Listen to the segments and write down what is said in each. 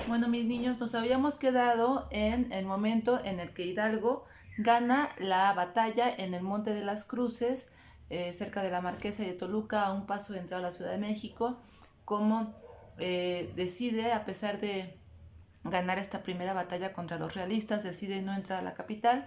Bueno, mis niños, nos habíamos quedado en el momento en el que Hidalgo gana la batalla en el Monte de las Cruces, cerca de la Marquesa de Toluca, a un paso de entrar a la Ciudad de México, como decide, a pesar de ganar esta primera batalla contra los realistas, decide no entrar a la capital,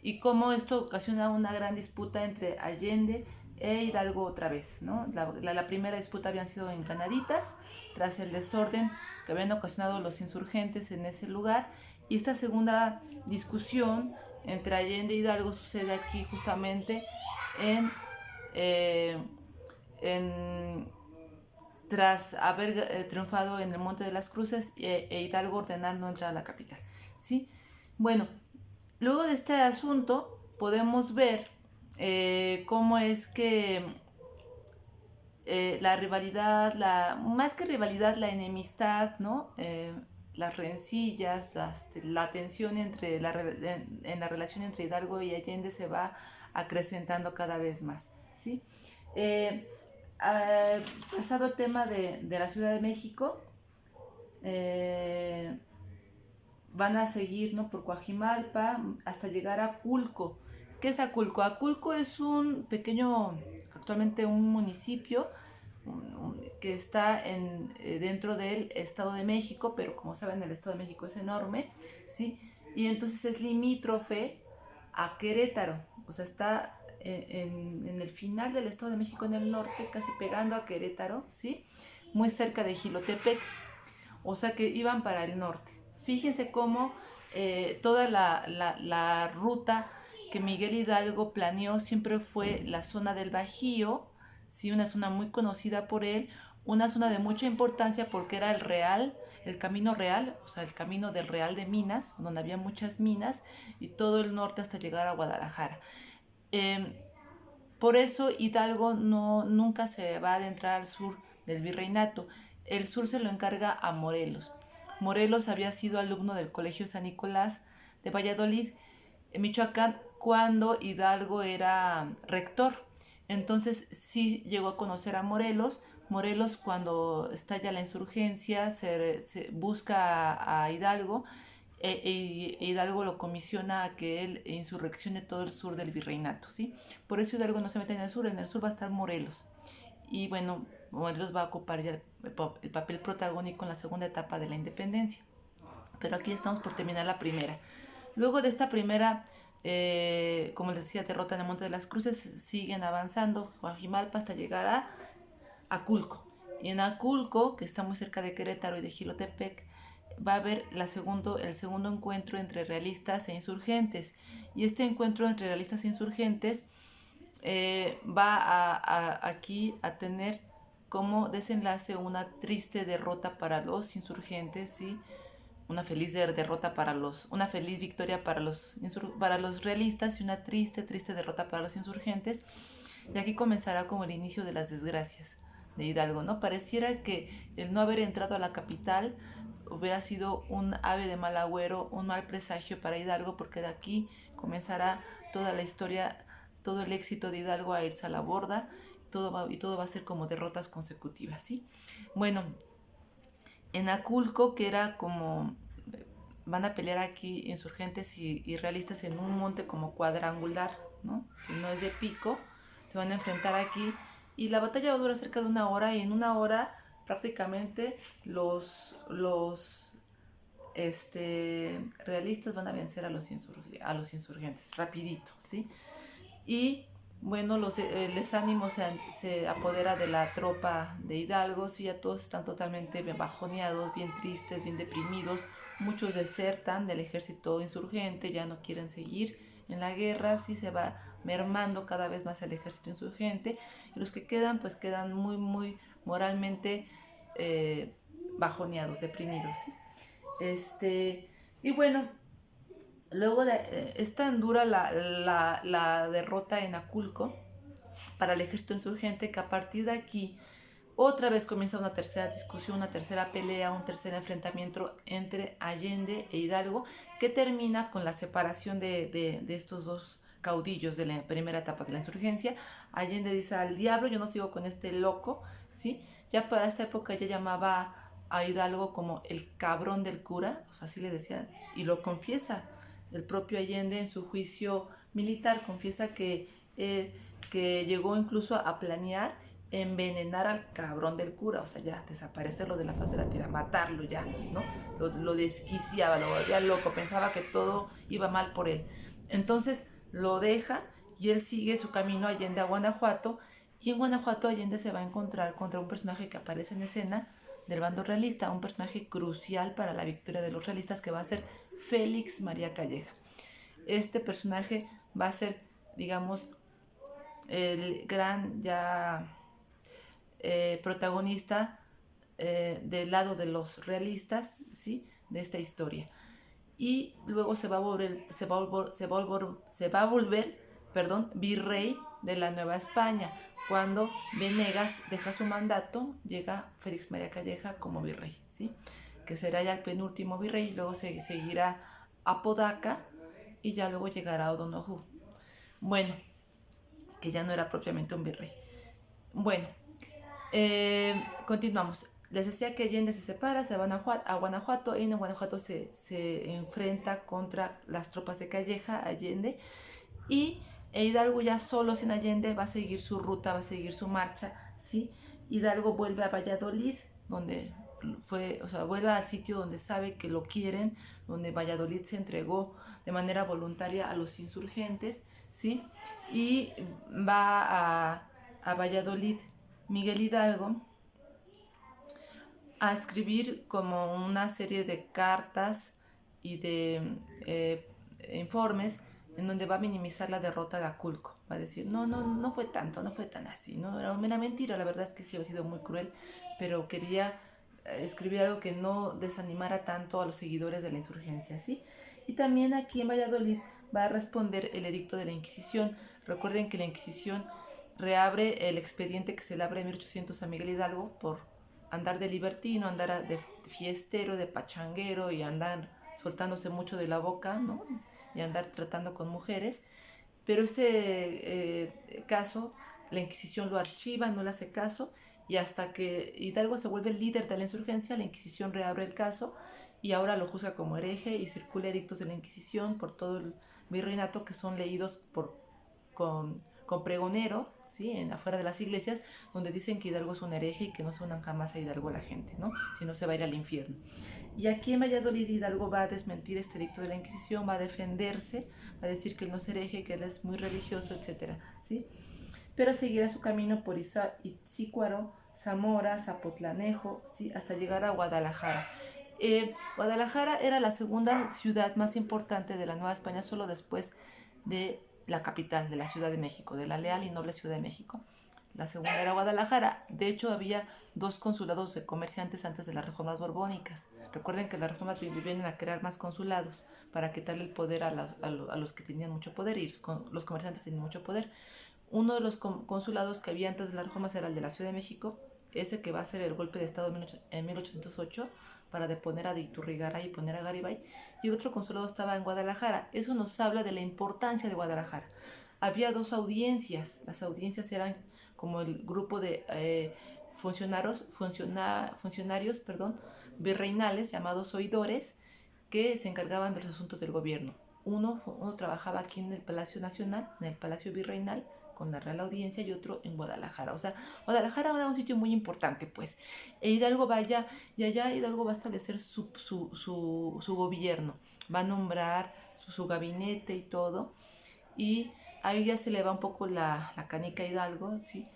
y cómo esto ocasiona una gran disputa entre Allende e Hidalgo otra vez, ¿no? La primera disputa habían sido en Granaditas, tras el desorden que habían ocasionado los insurgentes en ese lugar, y esta segunda discusión entre Allende e Hidalgo sucede aquí justamente en, eh, en tras haber triunfado en el Monte de las Cruces e Hidalgo ordenar no entrar a la capital, ¿sí? Bueno, luego de este asunto podemos ver cómo es que la rivalidad, más que rivalidad, la enemistad, ¿no? Las rencillas, la tensión en la relación entre Hidalgo y Allende se va acrecentando cada vez más, ¿sí? Eh, Pasado el tema de la Ciudad de México, eh, van a seguir, ¿no?, por Coajimalpa hasta llegar a Aculco. ¿Qué es Aculco? Aculco es un pequeño, actualmente un municipio que está dentro del Estado de México, pero como saben el Estado de México es enorme, ¿sí? Y entonces es limítrofe a Querétaro, o sea, está en el final del Estado de México en el norte, casi pegando a Querétaro, ¿sí? Muy cerca de Jilotepec, o sea que iban para el norte. Fíjense cómo toda la ruta que Miguel Hidalgo planeó siempre fue la zona del Bajío, ¿sí? Una zona muy conocida por él, una zona de mucha importancia porque era el Real, el camino real, o sea, el camino del Real de Minas, donde había muchas minas, y todo el norte hasta llegar a Guadalajara. Eh, por eso Hidalgo nunca se va a adentrar al sur del virreinato. El sur se lo encarga a Morelos. Morelos había sido alumno del Colegio San Nicolás de Valladolid, en Michoacán, cuando Hidalgo era rector. Entonces sí llegó a conocer a Morelos. Morelos, cuando estalla la insurgencia, se busca a Hidalgo, Hidalgo lo comisiona a que él insurreccione todo el sur del virreinato, ¿sí? Por eso Hidalgo no se mete en el sur va a estar Morelos. Y bueno, Morelos va a ocupar ya el papel protagónico en la segunda etapa de la independencia. Pero aquí estamos por terminar la primera. Luego de esta primera, como les decía, derrota en el Monte de las Cruces, siguen avanzando Guajimalpa hasta llegar a Aculco. Y en Aculco, que está muy cerca de Querétaro y de Jilotepec, va a haber el segundo encuentro entre realistas e insurgentes. Y este encuentro entre realistas e insurgentes va aquí a tener como desenlace una triste derrota para los insurgentes, ¿sí? Una feliz derrota una feliz victoria para los realistas y una triste derrota para los insurgentes. Y aquí comenzará como el inicio de las desgracias de Hidalgo, ¿no? Pareciera que el no haber entrado a la capital hubiera sido un ave de mal agüero, un mal presagio para Hidalgo, porque de aquí comenzará toda la historia, todo el éxito de Hidalgo a irse a la borda, y todo va a ser como derrotas consecutivas, ¿sí? Bueno, en Aculco, que era como, van a pelear aquí insurgentes y realistas en un monte como cuadrangular, ¿no? Que no es de pico, se van a enfrentar aquí y la batalla va a durar cerca de una hora, y en una hora prácticamente realistas van a vencer a a los insurgentes, rapidito, ¿sí? Y bueno, el desánimo se apodera de la tropa de Hidalgo, y ya todos están totalmente bajoneados, bien tristes, bien deprimidos. Muchos desertan del ejército insurgente, ya no quieren seguir en la guerra, sí se va mermando cada vez más el ejército insurgente, y los que quedan pues quedan muy moralmente bajoneados, deprimidos, ¿sí? Y bueno, luego es tan dura la derrota en Aculco para el ejército insurgente, que a partir de aquí otra vez comienza una tercera discusión, una tercera pelea, un tercer enfrentamiento entre Allende e Hidalgo, que termina con la separación de estos dos caudillos de la primera etapa de la insurgencia. Allende dice: al diablo, yo no sigo con este loco, ¿sí? Ya para esta época ya llamaba a Hidalgo como el cabrón del cura, o sea, así le decían, y lo confiesa el propio Allende en su juicio militar, confiesa que llegó incluso a planear envenenar al cabrón del cura, o sea, ya desaparecerlo de la faz de la tierra, matarlo ya, ¿no? Lo desquiciaba, lo volvía loco, pensaba que todo iba mal por él. Entonces lo deja y él sigue su camino Allende a Guanajuato, y en Guanajuato Allende se va a encontrar contra un personaje que aparece en escena del bando realista, un personaje crucial para la victoria de los realistas, que va a ser Félix María Calleja. Este personaje va a ser, digamos, el gran ya protagonista del lado de los realistas, ¿sí? De esta historia. Y luego se va a volver, perdón, virrey de la Nueva España. Cuando Venegas deja su mandato, llega Félix María Calleja como virrey, ¿sí? Que será ya el penúltimo virrey, luego seguirá Apodaca y ya luego llegará O'Donoghue. Bueno, que ya no era propiamente un virrey. Bueno, continuamos. Les decía que Allende se separa, se van a Guanajuato, y en Guanajuato se enfrenta contra las tropas de Calleja, Allende, y Hidalgo ya solo sin Allende va a seguir su ruta, va a seguir su marcha, ¿sí? Hidalgo vuelve a Valladolid, donde fue, o sea, vuelve al sitio donde sabe que lo quieren, donde Valladolid se entregó de manera voluntaria a los insurgentes, ¿sí? Y va a Valladolid Miguel Hidalgo a escribir como una serie de cartas y de informes en donde va a minimizar la derrota de Aculco. Va a decir, no fue tanto, no fue tan así, no era una mentira, la verdad es que sí ha sido muy cruel, pero quería escribir algo que no desanimara tanto a los seguidores de la insurgencia, ¿sí? Y también aquí en Valladolid va a responder el edicto de la Inquisición. Recuerden que la Inquisición reabre el expediente que se le abre en 1800 a Miguel Hidalgo por andar de libertino, andar de fiestero, de pachanguero y andar soltándose mucho de la boca, ¿no? Y andar tratando con mujeres. Pero ese caso, la Inquisición lo archiva, no le hace caso, y hasta que Hidalgo se vuelve el líder de la insurgencia, la Inquisición reabre el caso y ahora lo juzga como hereje y circula edictos de la Inquisición por todo el virreinato que son leídos con pregonero, ¿sí? Afuera de las iglesias, donde dicen que Hidalgo es un hereje y que no se unan jamás a Hidalgo la gente, ¿no? Si no se va a ir al infierno. Y aquí en Valladolid Hidalgo va a desmentir este edicto de la Inquisición, va a defenderse, va a decir que él no es hereje, que él es muy religioso, etcétera, ¿sí? Pero seguirá su camino por Itzícuaro, Zamora, Zapotlanejo, ¿sí? Hasta llegar a Guadalajara. Guadalajara era la segunda ciudad más importante de la Nueva España, solo después de la capital, de la Ciudad de México, de la leal y noble Ciudad de México. La segunda era Guadalajara. De hecho, había dos consulados de comerciantes antes de las reformas borbónicas. Recuerden que las reformas vienen a crear más consulados para quitarle el poder a los que tenían mucho poder, y los comerciantes tenían mucho poder. Uno de los consulados que había antes de las reformas era el de la Ciudad de México, ese que va a ser el golpe de Estado en 1808 para deponer a Iturrigaray y poner a Garibay, y otro consulado estaba en Guadalajara. Eso nos habla de la importancia de Guadalajara. Había dos audiencias. Las audiencias eran como el grupo de funcionarios virreinales llamados oidores, que se encargaban de los asuntos del gobierno. Uno trabajaba aquí en el Palacio Nacional, en el Palacio Virreinal, con la Real Audiencia, y otro en Guadalajara. O sea, Guadalajara era un sitio muy importante, pues. E Hidalgo va allá, y allá Hidalgo va a establecer su gobierno, va a nombrar su gabinete y todo, y ahí ya se le va un poco la canica a Hidalgo, ¿sí?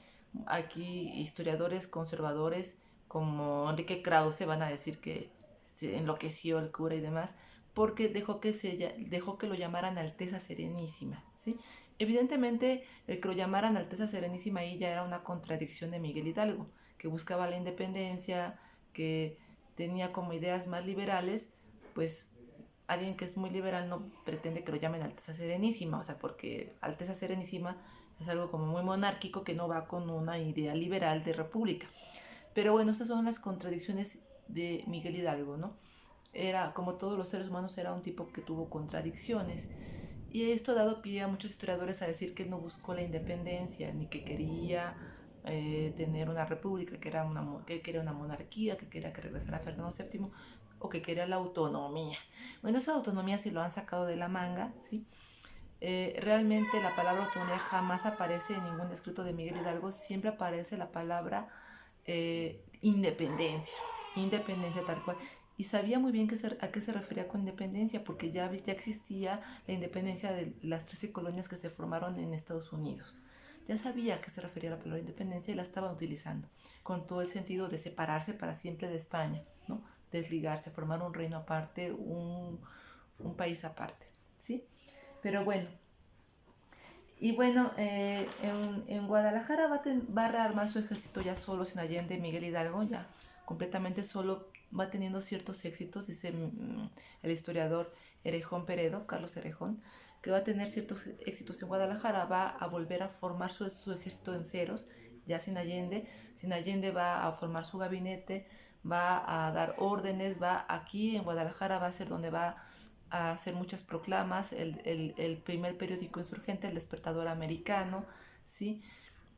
Aquí historiadores conservadores como Enrique Krause van a decir que se enloqueció el cura y demás, porque dejó que lo llamaran Alteza Serenísima, ¿sí? Evidentemente, el que lo llamaran Alteza Serenísima ahí ya era una contradicción de Miguel Hidalgo, que buscaba la independencia, que tenía como ideas más liberales. Pues alguien que es muy liberal no pretende que lo llamen Alteza Serenísima, o sea, porque Alteza Serenísima es algo como muy monárquico que no va con una idea liberal de república. Pero bueno, estas son las contradicciones de Miguel Hidalgo, ¿no? Era, como todos los seres humanos, era un tipo que tuvo contradicciones. Y esto ha dado pie a muchos historiadores a decir que él no buscó la independencia, ni que quería tener una república, que quería una monarquía, que quería que regresara Fernando VII o que quería la autonomía. Bueno, esa autonomía sí lo han sacado de la manga, ¿sí? Realmente la palabra autonomía jamás aparece en ningún escrito de Miguel Hidalgo, siempre aparece la palabra independencia, independencia tal cual. Y sabía muy bien a qué se refería con independencia, porque ya existía la independencia de las 13 colonias que se formaron en Estados Unidos. Ya sabía a qué se refería la palabra independencia y la estaban utilizando, con todo el sentido de separarse para siempre de España, ¿no? Desligarse, formar un reino aparte, un país aparte, ¿sí? Pero bueno, y bueno, en Guadalajara va a rearmar su ejército ya solo, sin Allende, Miguel Hidalgo, ya completamente solo, va teniendo ciertos éxitos, dice el historiador Erejón Peredo, Carlos Erejón, que va a tener ciertos éxitos en Guadalajara, va a volver a formar su ejército en ceros, ya sin Allende va a formar su gabinete, va a dar órdenes, va aquí en Guadalajara va a ser donde va a hacer muchas proclamas, el primer periódico insurgente, El Despertador Americano, ¿sí?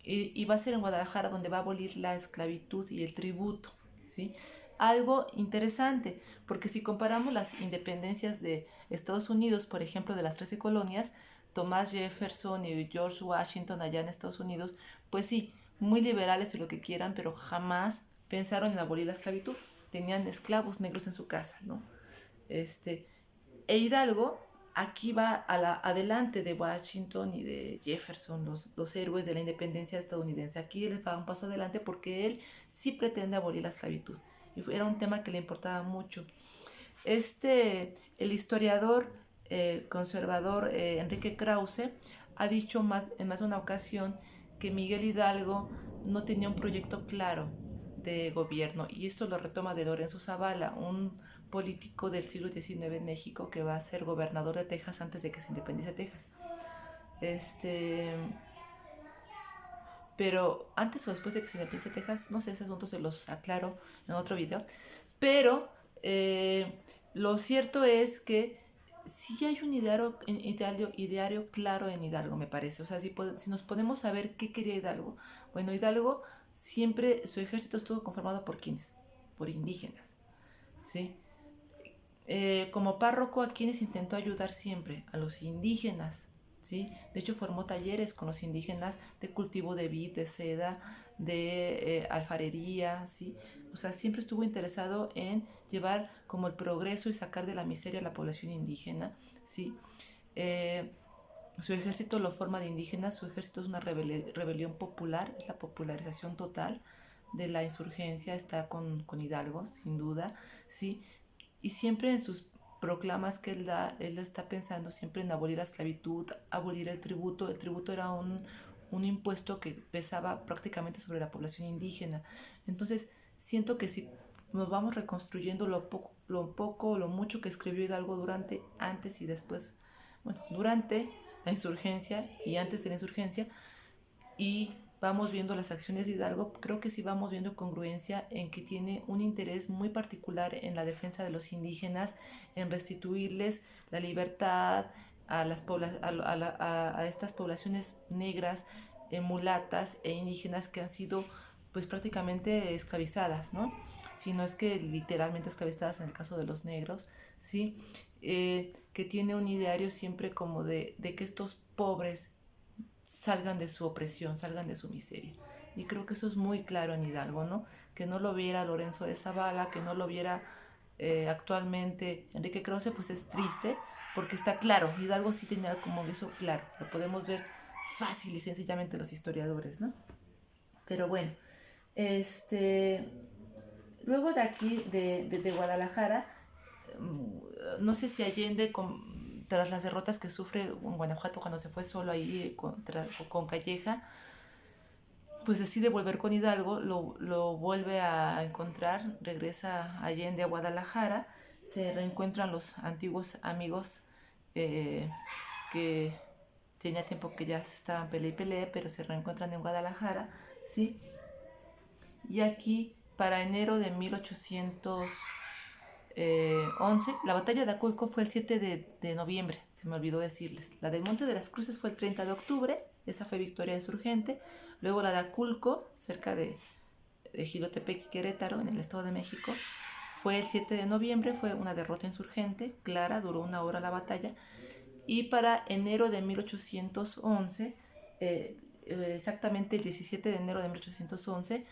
Y va a ser en Guadalajara donde va a abolir la esclavitud y el tributo, ¿sí? Algo interesante, porque si comparamos las independencias de Estados Unidos, por ejemplo, de las 13 colonias, Thomas Jefferson y George Washington allá en Estados Unidos, pues sí, muy liberales y lo que quieran, pero jamás pensaron en abolir la esclavitud. Tenían esclavos negros en su casa, ¿no? Este, Hidalgo aquí va adelante de Washington y de Jefferson, los héroes de la independencia estadounidense. Aquí él va un paso adelante porque él sí pretende abolir la esclavitud. Y era un tema que le importaba mucho. El historiador conservador Enrique Krause ha dicho en más de una ocasión que Miguel Hidalgo no tenía un proyecto claro de gobierno, y esto lo retoma de Lorenzo Zavala, un político del siglo XIX en México que va a ser gobernador de Texas antes de que se independice Texas. Pero antes o después de que se independice Texas, no sé, ese asunto se los aclaro en otro video. Pero lo cierto es que sí hay un ideario claro en Hidalgo, me parece. O sea, si nos ponemos a ver qué quería Hidalgo. Bueno, Hidalgo siempre, su ejército estuvo conformado por ¿quiénes? Por indígenas, ¿sí? Como párroco, ¿a quienes intentó ayudar siempre? A los indígenas, ¿sí? De hecho, formó talleres con los indígenas de cultivo de vid, de seda, de alfarería, ¿sí? O sea, siempre estuvo interesado en llevar como el progreso y sacar de la miseria a la población indígena, ¿sí? Eh, Su ejército lo forma de indígenas, su ejército es una rebelión popular, es la popularización total de la insurgencia, está con Hidalgo, sin duda, ¿sí? Y siempre en sus proclamas que él da, él está pensando siempre en abolir la esclavitud, abolir el tributo. El tributo era un impuesto que pesaba prácticamente sobre la población indígena. Entonces, siento que si nos vamos reconstruyendo lo mucho que escribió Hidalgo durante, antes y después, bueno, durante la insurgencia y antes de la insurgencia, y vamos viendo las acciones de Hidalgo, creo que sí vamos viendo congruencia en que tiene un interés muy particular en la defensa de los indígenas, en restituirles la libertad a, a estas poblaciones negras, mulatas e indígenas que han sido pues prácticamente esclavizadas, ¿no? Si no es que literalmente esclavizadas en el caso de los negros, ¿sí? Que tiene un ideario siempre como de que estos pobres salgan de su opresión, salgan de su miseria. Y creo que eso es muy claro en Hidalgo, ¿no? Que no lo viera Lorenzo de Zavala, que no lo viera actualmente Enrique Krause, pues es triste, porque está claro, Hidalgo sí tenía como eso claro, lo podemos ver fácil y sencillamente los historiadores, ¿no? Pero bueno, este, luego de aquí, de Guadalajara, no sé si Allende, tras las derrotas que sufre en Guanajuato cuando se fue solo ahí con Calleja, pues decide volver con Hidalgo, lo vuelve a encontrar, regresa Allende a Guadalajara, se reencuentran los antiguos amigos que tenía tiempo que ya se estaban peleé y peleé, pero se reencuentran en Guadalajara, ¿sí? Y aquí, para enero de 1811, la batalla de Aculco fue el 7 de noviembre, se me olvidó decirles. La del Monte de las Cruces fue el 30 de octubre, esa fue victoria insurgente. Luego la de Aculco, cerca de Jilotepec y Querétaro, en el Estado de México, fue el 7 de noviembre, fue una derrota insurgente, clara, duró 1 hora la batalla, y para enero de 1811, exactamente el 17 de enero de 1811,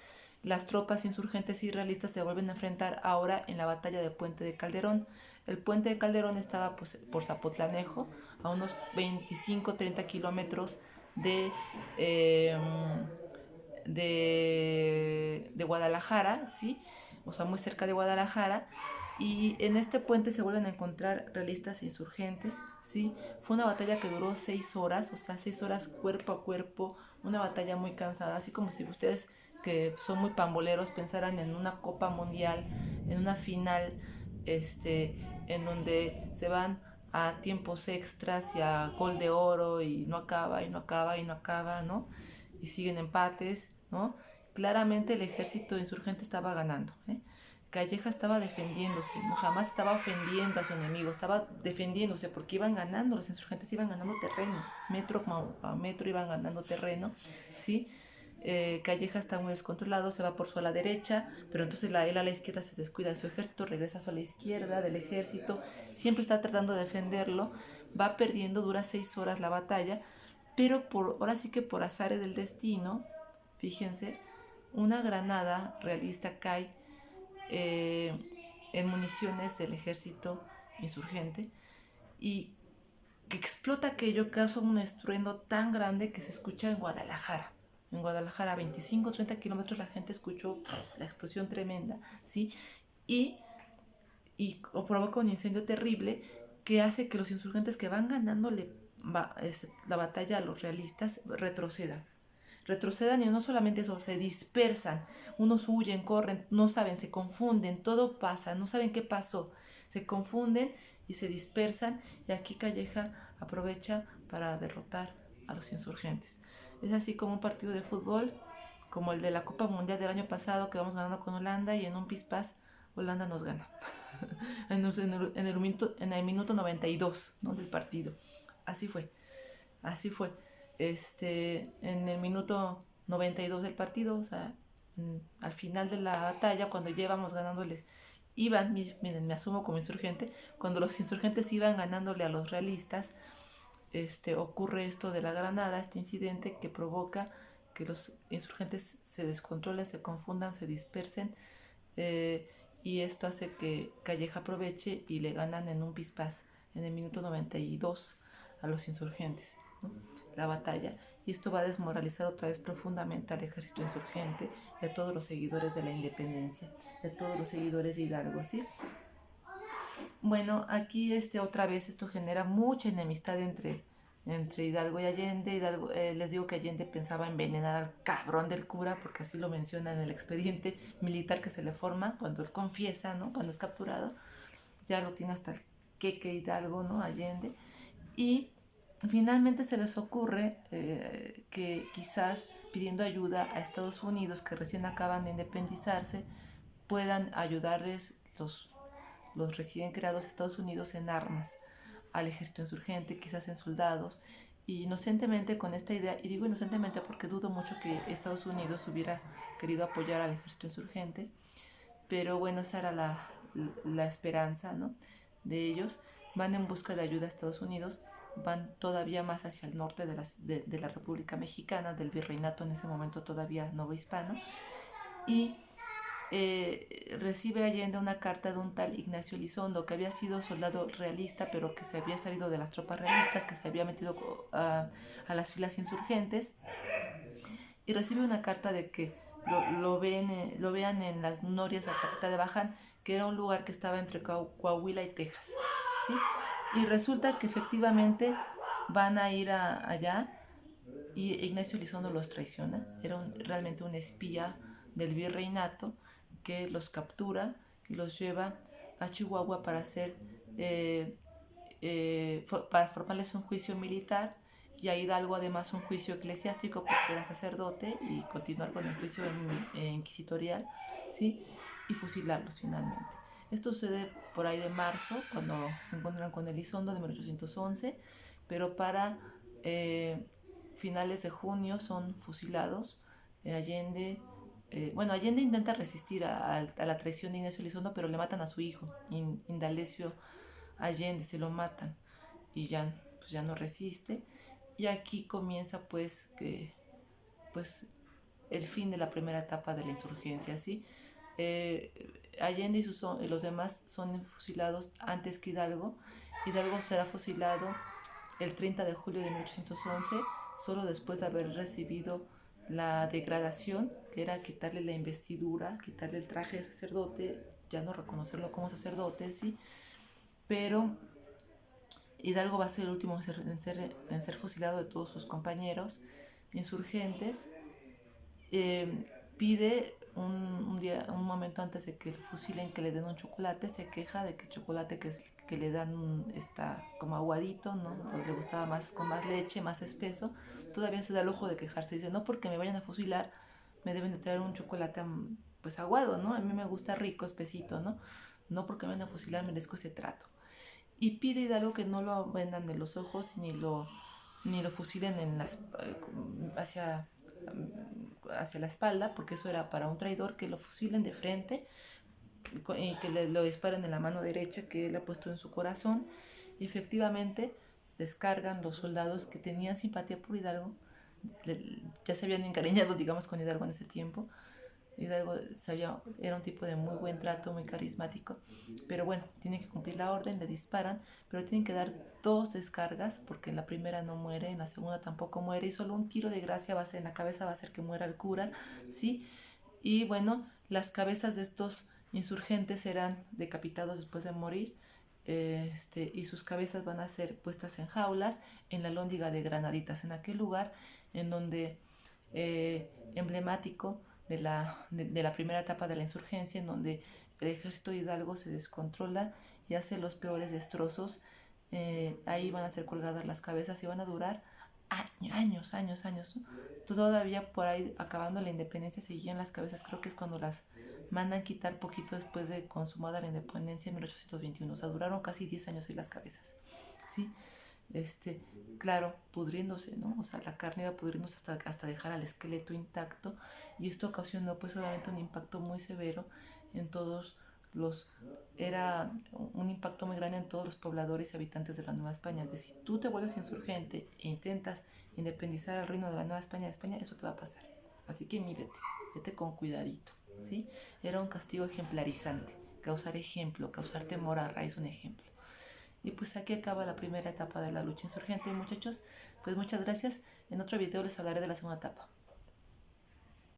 las tropas insurgentes y realistas se vuelven a enfrentar ahora en la batalla de Puente de Calderón. El Puente de Calderón estaba pues, por Zapotlanejo, a unos 25-30 kilómetros eh, de Guadalajara, ¿sí? O sea, muy cerca de Guadalajara. Y en este puente se vuelven a encontrar realistas e insurgentes, ¿sí? Fue una batalla que duró 6 horas, o sea, 6 horas cuerpo a cuerpo, una batalla muy cansada, así como si ustedes que son muy pamboleros pensaran en una Copa Mundial, en una final, en donde se van a tiempos extras y a gol de oro y no acaba y no acaba y no acaba, ¿no? Y siguen empates, ¿no? Claramente el ejército insurgente estaba ganando, ¿eh? Calleja estaba defendiéndose, no jamás estaba ofendiendo a su enemigo, estaba defendiéndose porque iban ganando, los insurgentes iban ganando terreno, metro a metro iban ganando terreno, ¿sí? Calleja está muy descontrolado, se va por su ala derecha, pero entonces él a la izquierda se descuida de su ejército, regresa a su ala izquierda del ejército, siempre está tratando de defenderlo, va perdiendo, dura 6 horas la batalla, pero ahora sí que por azares del destino, fíjense, una granada realista cae eh, en municiones del ejército insurgente y que explota aquello, causa un estruendo tan grande que se escucha en Guadalajara. En Guadalajara, a 25-30 kilómetros, la gente escuchó la explosión tremenda, ¿sí? Y, y provoca un incendio terrible que hace que los insurgentes que van ganándole la batalla a los realistas retrocedan y no solamente eso, se dispersan, unos huyen, corren, no saben, se confunden, todo pasa, no saben qué pasó, se confunden y se dispersan y aquí Calleja aprovecha para derrotar a los insurgentes. Es así como un partido de fútbol, como el de la Copa Mundial del año pasado que vamos ganando con Holanda y en un pispás Holanda nos gana. en el minuto 92, ¿no? Del partido. Así fue. Así fue. En el minuto 92 del partido, o sea, al final de la batalla, cuando llevamos ganándoles, miren, me asumo como insurgente, cuando los insurgentes iban ganándole a los realistas, ocurre esto de la granada, este incidente que provoca que los insurgentes se descontrolen, se confundan, se dispersen, eh, y esto hace que Calleja aproveche y le ganan en un pispás en el minuto 92 a los insurgentes, ¿no? La batalla, y esto va a desmoralizar otra vez profundamente al ejército insurgente y a todos los seguidores de la independencia, de todos los seguidores de Hidalgo, ¿sí? Bueno, aquí otra vez esto genera mucha enemistad entre Hidalgo y Allende. Les digo que Allende pensaba envenenar al cabrón del cura, porque así lo menciona en el expediente militar que se le forma cuando él confiesa, ¿no? Cuando es capturado, ya lo tiene hasta el queque Hidalgo, ¿no? Allende. Y finalmente se les ocurre que quizás pidiendo ayuda a Estados Unidos, que recién acaban de independizarse, puedan ayudarles los recién creados Estados Unidos en armas al ejército insurgente, quizás en soldados, y inocentemente con esta idea, y digo inocentemente porque dudo mucho que Estados Unidos hubiera querido apoyar al ejército insurgente, pero bueno, esa era la esperanza, ¿no? De ellos. Van en busca de ayuda a Estados Unidos, van todavía más hacia el norte de la República Mexicana, del virreinato en ese momento todavía novohispano, y recibe Allende una carta de un tal Ignacio Elizondo, que había sido soldado realista, pero que se había salido de las tropas realistas, que se había metido a las filas insurgentes, y recibe una carta de que lo vean en las norias de Acatita de Baján, que era un lugar que estaba entre Coahuila y Texas, ¿sí? Y resulta que efectivamente van a ir allá y Ignacio Elizondo los traiciona, era realmente un espía del virreinato que los captura y los lleva a Chihuahua para para formarles un juicio militar, y a Hidalgo además un juicio eclesiástico porque era sacerdote, y continuar con el juicio inquisitorial, ¿sí? Y fusilarlos finalmente. Esto sucede por ahí de marzo, cuando se encuentran con Elizondo de 1811, pero para finales de junio son fusilados. Allende intenta resistir a la traición de Ignacio Elizondo, pero le matan a su hijo, Indalecio Allende, se lo matan y ya, pues ya no resiste. Y aquí comienza pues el fin de la primera etapa de la insurgencia, ¿sí? Allende y los demás son fusilados antes que Hidalgo. Hidalgo será fusilado el 30 de julio de 1811, solo después de haber recibido la degradación, que era quitarle la investidura, quitarle el traje de sacerdote, ya no reconocerlo como sacerdote, ¿sí? Pero Hidalgo va a ser el último en ser fusilado de todos sus compañeros insurgentes. Pide un momento antes de que lo fusilen, que le den un chocolate. Se queja de que el chocolate que le dan está como aguadito, ¿no? Pues le gustaba más con más leche, más espeso. Todavía se da el ojo de quejarse. Dice, no porque me vayan a fusilar, me deben de traer un chocolate pues aguado, ¿no? A mí me gusta rico, espesito, ¿no? No porque me vayan a fusilar merezco ese trato. Y pide Hidalgo que no lo vendan de los ojos ni lo fusilen hacia la espalda, porque eso era para un traidor, que lo fusilen de frente y que lo disparen en la mano derecha que él ha puesto en su corazón. Y efectivamente descargan los soldados que tenían simpatía por Hidalgo, ya se habían encariñado, digamos, con Hidalgo en ese tiempo. Hidalgo era un tipo de muy buen trato, muy carismático, pero bueno, tienen que cumplir la orden, le disparan, pero tienen que dar 2 descargas, porque en la primera no muere, en la segunda tampoco muere, y solo un tiro de gracia en la cabeza va a hacer que muera el cura, ¿sí? Y bueno, las cabezas de estos insurgentes serán decapitados después de morir, y sus cabezas van a ser puestas en jaulas en la Lóndiga de Granaditas, en aquel lugar en donde emblemático de la primera etapa de la insurgencia, en donde el ejército de Hidalgo se descontrola y hace los peores destrozos. Ahí van a ser colgadas las cabezas y van a durar años, años, años, ¿no? Todavía por ahí, acabando la independencia, seguían las cabezas. Creo que es cuando las mandan quitar poquito después de consumada la independencia en 1821. O sea, duraron casi 10 años ahí las cabezas, ¿sí? Claro, pudriéndose, ¿no? O sea, la carne iba pudriéndose hasta dejar al esqueleto intacto, y esto ocasionó pues obviamente un impacto muy severo en todos era un impacto muy grande en todos los pobladores y habitantes de la Nueva España. De si tú te vuelves insurgente e intentas independizar al reino de la Nueva España de España, eso te va a pasar. Así que mírete, vete con cuidadito, ¿sí? Era un castigo ejemplarizante, causar ejemplo, causar temor a raíz un ejemplo. Y pues aquí acaba la primera etapa de la lucha insurgente, muchachos. Pues muchas gracias. En otro video les hablaré de la segunda etapa.